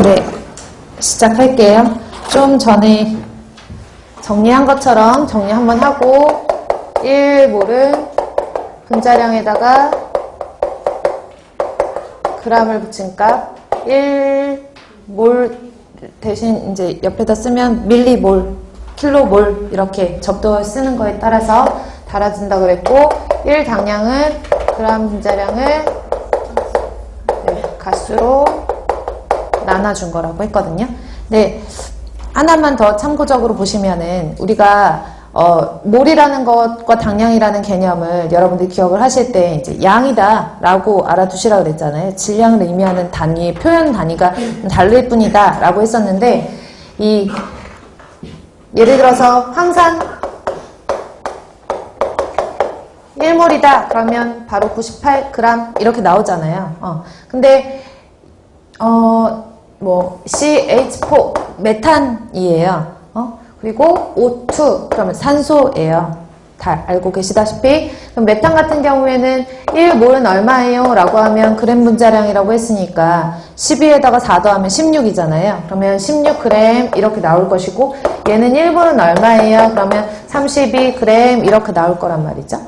네, 시작할게요. 좀 전에 정리한 것처럼 정리 한번 하고 1몰은 분자량에다가 g을 붙인 값 1몰 대신 이제 옆에다 쓰면 밀리몰, 킬로몰 이렇게 접두어 쓰는 거에 따라서 달아준다 그랬고 1당량은 g 분자량을 가수로 나눠준 거라고 했거든요. 네, 하나만 더 참고적으로 보시면은 우리가 몰이라는 것과 당량이라는 개념을 여러분들이 기억을 하실 때 이제 양이다 라고 알아두시라고 그랬잖아요. 질량을 의미하는 단위, 표현 단위가 다를 뿐이다 라고 했었는데 예를 들어서 황산 1몰이다 그러면 바로 98g 이렇게 나오잖아요. 근데 CH4 메탄이에요. 그리고 O2 그러면 산소예요. 다 알고 계시다시피 그럼 메탄 같은 경우에는 1몰은 얼마예요? 라고 하면 그램 분자량이라고 했으니까 12에다가 4 더하면 16이잖아요. 그러면 16g 이렇게 나올 것이고 얘는 1몰은 얼마예요? 그러면 32g 이렇게 나올 거란 말이죠.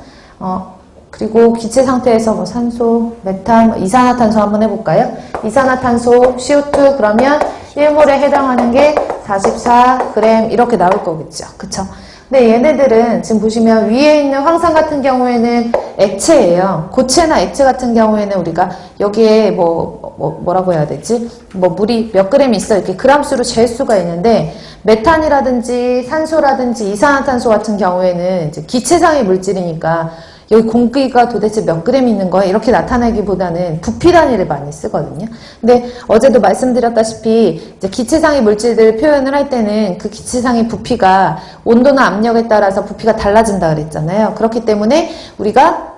그리고 기체 상태에서 뭐 산소, 메탄, 이산화탄소 한번 해볼까요? 이산화탄소, CO2 그러면 1몰에 해당하는 게 44g 이렇게 나올 거겠죠. 그쵸? 근데 얘네들은 지금 보시면 위에 있는 황산 같은 경우에는 액체예요. 고체나 액체 같은 경우에는 우리가 여기에 뭐라고 해야 되지? 물이 몇 그램이 있어 이렇게 그람수로 잴 수가 있는데 메탄이라든지 산소라든지 이산화탄소 같은 경우에는 이제 기체상의 물질이니까 여기 공기가 도대체 몇 그램 있는 거야? 이렇게 나타내기보다는 부피 단위를 많이 쓰거든요. 근데 어제도 말씀드렸다시피 이제 기체상의 물질들 표현을 할 때는 그 기체상의 부피가 온도나 압력에 따라서 부피가 달라진다 그랬잖아요. 그렇기 때문에 우리가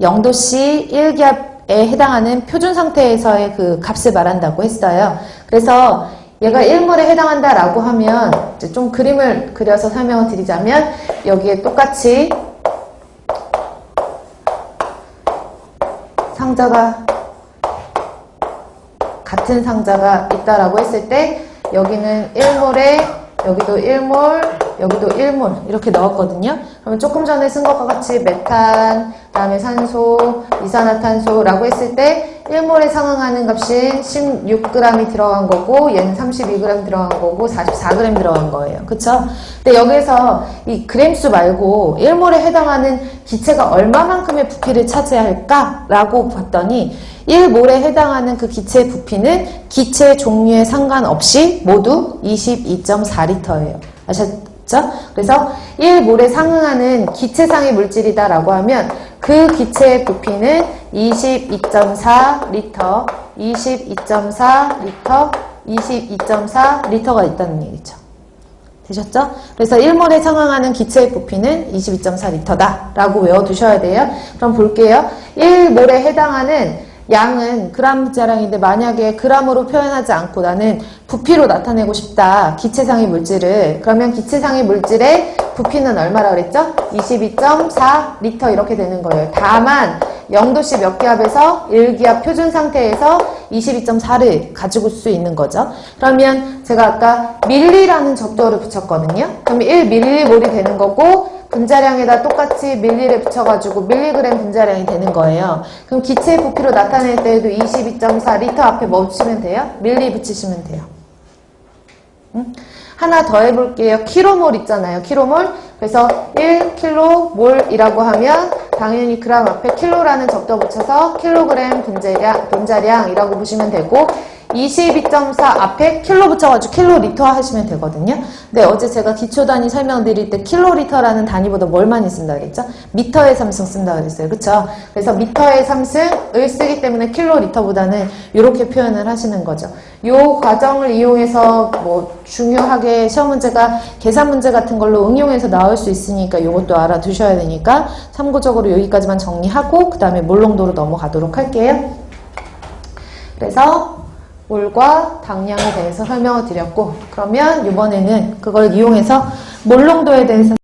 0도씨 1기압에 해당하는 표준 상태에서의 그 값을 말한다고 했어요. 그래서 얘가 1몰에 해당한다라고 하면 이제 좀 그림을 그려서 설명을 드리자면 여기에 똑같이 상자가 같은 상자가 있다라고 했을 때 여기는 1몰에 여기도 1몰 여기도 1몰 이렇게 넣었거든요. 그러면 조금 전에 쓴 것과 같이 메탄, 그다음에 산소, 이산화탄소라고 했을 때 1몰에 상응하는 값이 16g이 들어간 거고 얘는 32g 들어간 거고 44g 들어간 거예요. 그쵸? 근데 여기서 이 그램수 말고 1몰에 해당하는 기체가 얼마만큼의 부피를 차지할까? 라고 봤더니 1몰에 해당하는 그 기체의 부피는 기체 종류에 상관없이 모두 22.4L예요. 아셨죠? 그래서 1몰에 상응하는 기체상의 물질이다 라고 하면 그 기체의 부피는 22.4L, 22.4L, 22.4L가 있다는 얘기죠. 되셨죠? 그래서 1몰에 상응하는 기체의 부피는 22.4L다 라고 외워두셔야 돼요. 그럼 볼게요. 1몰에 해당하는 양은 그람 분자량인데 만약에 그람으로 표현하지 않고 나는 부피로 나타내고 싶다. 기체상의 물질을. 그러면 기체상의 물질의 부피는 얼마라 그랬죠? 22.4L 이렇게 되는 거예요. 다만 0도씨 몇 기압에서 1기압 표준 상태에서 22.4를 가지고 수 있는 거죠. 그러면 제가 아까 밀리라는 접두어를 붙였거든요. 그럼 1밀리몰이 되는 거고 분자량에다 똑같이 밀리를 붙여가지고 밀리그램 분자량이 되는 거예요. 그럼 기체의 부피로 나타낼 때에도 22.4L 앞에 뭐 붙이면 돼요? 밀리 붙이시면 돼요. 하나 더 해볼게요. 킬로몰 있잖아요. 킬로몰. 그래서 1킬로몰이라고 하면 당연히 그람 앞에 킬로라는 접두어 붙여서 킬로그램 분자량이라고 보시면 되고 22.4 앞에 킬로 붙여가지고 킬로리터 하시면 되거든요. 근데 어제 제가 기초단위 설명드릴 때 킬로리터라는 단위보다 뭘 많이 쓴다 그랬죠? 미터의 3승 쓴다 그랬어요. 그쵸? 그래서 미터의 3승을 쓰기 때문에 킬로리터보다는 이렇게 표현을 하시는 거죠. 요 과정을 이용해서 뭐 중요하게 시험 문제가 계산 문제 같은 걸로 응용해서 나올 수 있으니까 이것도 알아두셔야 되니까 참고적으로 여기까지만 정리하고 그 다음에 몰농도로 넘어가도록 할게요. 그래서 몰과 당량에 대해서 설명을 드렸고 그러면 이번에는 그걸 이용해서 몰농도에 대해서